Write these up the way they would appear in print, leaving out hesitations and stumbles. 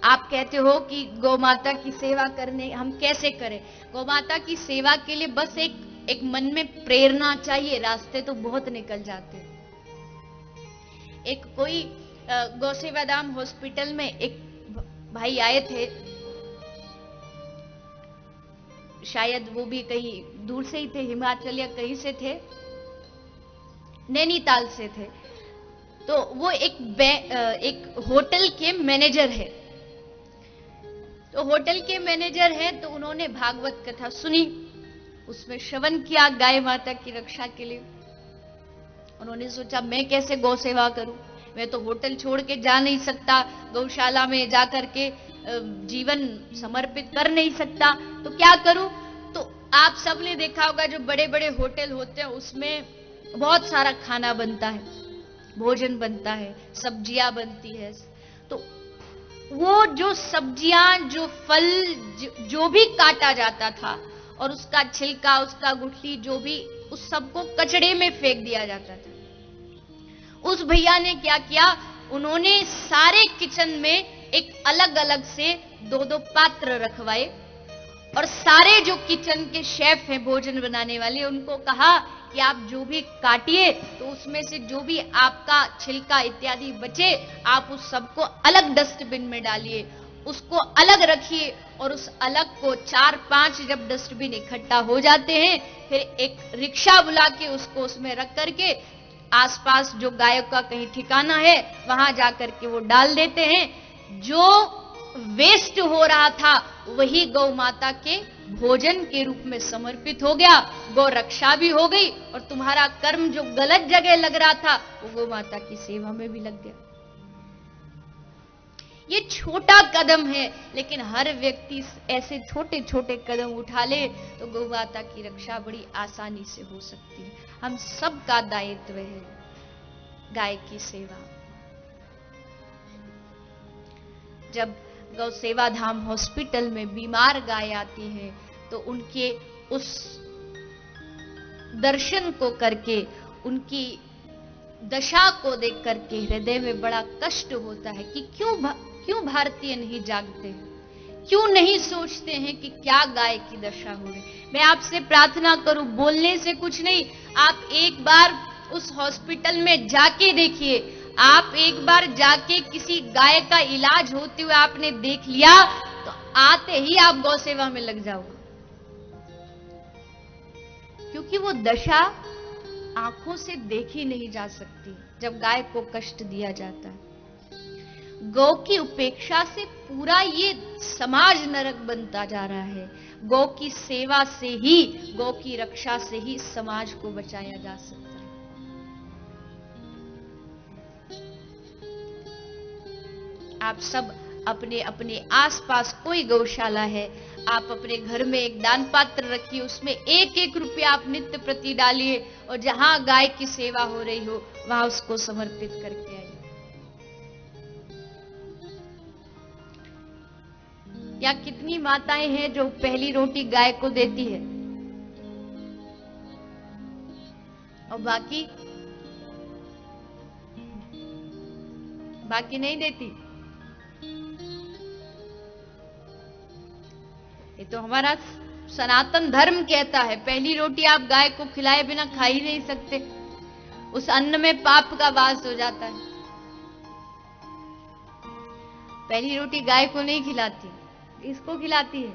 आप कहते हो कि गौ माता की सेवा करने हम कैसे करें? गौ माता की सेवा के लिए बस एक मन में प्रेरणा चाहिए, रास्ते तो बहुत निकल जाते हैं। एक कोई गौ सेवा धाम हॉस्पिटल में एक भाई आए थे, शायद वो भी कहीं दूर से ही थे, हिमाचल या कहीं से थे, नैनीताल से थे। तो वो एक होटल के मैनेजर है। तो होटल के मैनेजर है, तो उन्होंने भागवत कथा सुनी, उसमें श्रवण किया गाय माता की रक्षा के लिए। उन्होंने सोचा मैं कैसे गौ सेवा करूं, मैं तो होटल छोड़ के जा नहीं सकता, गौशाला में जाकर के जीवन समर्पित कर नहीं सकता, तो क्या करूं? तो आप सबने देखा होगा जो बड़े बड़े होटल होते हैं उसमें बहुत सारा खाना बनता है, भोजन बनता है, सब्जियां बनती है। तो वो जो सब्जियां, जो फल, जो भी काटा जाता था और उसका छिलका, उसका गुठली, जो भी, उस सबको कचड़े में फेंक दिया जाता था। उस भैया ने क्या किया, उन्होंने सारे किचन में एक अलग अलग से 2-2 पात्र रखवाए और सारे जो किचन के शेफ हैं, भोजन बनाने वाले, उनको कहा कि आप जो भी काटिए तो उसमें से जो भी आपका छिलका इत्यादि बचे, आप उस सबको अलग डस्टबिन में डालिए, उसको अलग रखिए और उस अलग को 4-5 जब डस्टबिन इकट्ठा हो जाते हैं, फिर एक रिक्शा बुला के उसको उसमें रख करके आसपास जो गायों का कहीं ठिकाना है वहां जाकर के वो डाल देते हैं। जो वेस्ट हो रहा था वही गौ माता के भोजन के रूप में समर्पित हो गया, गौ रक्षा भी हो गई और तुम्हारा कर्म जो गलत जगह लग रहा था वो गौ माता की सेवा में भी लग गया। ये छोटा कदम है, लेकिन हर व्यक्ति ऐसे छोटे छोटे कदम उठा ले तो गौ माता की रक्षा बड़ी आसानी से हो सकती है। हम सबका दायित्व है गाय की सेवा। जब गौ सेवा धाम हॉस्पिटल में बीमार गाय आती है तो उनके उस दर्शन को करके, उनकी दशा को देख करके हृदय में बड़ा कष्ट होता है कि क्यों भारतीय नहीं जागते हैं, क्यों नहीं सोचते हैं कि क्या गाय की दशा हो रही। मैं आपसे प्रार्थना करूं, बोलने से कुछ नहीं, आप एक बार उस हॉस्पिटल में जाके देखिए, आप एक बार जाके किसी गाय का इलाज होते हुए आपने देख लिया तो आते ही आप गौ सेवा में लग जाओगे, क्योंकि वो दशा आंखों से देखी नहीं जा सकती जब गाय को कष्ट दिया जाता है। गौ की उपेक्षा से पूरा ये समाज नरक बनता जा रहा है। गौ की सेवा से ही, गौ की रक्षा से ही समाज को बचाया जा सकता है। आप सब अपने अपने आसपास कोई गौशाला है, आप अपने घर में एक दान पात्र रखिए, उसमें 1-1 रुपया आप नित्य प्रति डालिए और जहां गाय की सेवा हो रही हो वहां उसको समर्पित करके आइए। या कितनी माताएं हैं जो पहली रोटी गाय को देती है और बाकी नहीं देती। ये तो हमारा सनातन धर्म कहता है, पहली रोटी आप गाय को खिलाए बिना खा ही नहीं सकते, उस अन्न में पाप का वास हो जाता है। पहली रोटी गाय को नहीं खिलाती, इसको खिलाती है,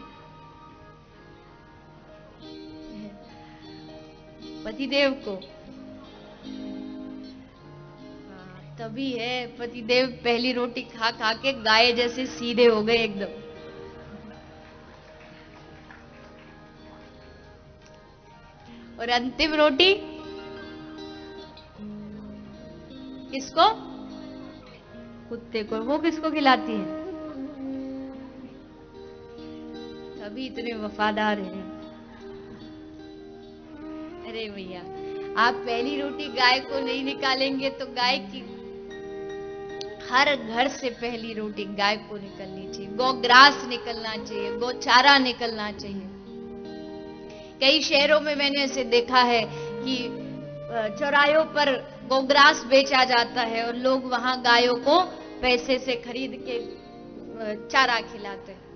पतिदेव को। तभी है पतिदेव पहली रोटी खा खा के गाय जैसे सीधे हो गए एकदम। और अंतिम रोटी किसको? कुत्ते को। वो किसको खिलाती है? तभी इतने वफादार हैं। अरे भैया, आप पहली रोटी गाय को नहीं निकालेंगे तो गाय की हर घर से पहली रोटी गाय को निकलनी चाहिए, गौग्रास निकलना चाहिए, गौचारा निकलना चाहिए। कई शहरों में मैंने ऐसे देखा है कि चौराहों पर गौग्रास बेचा जाता है और लोग वहां गायों को पैसे से खरीद के चारा खिलाते।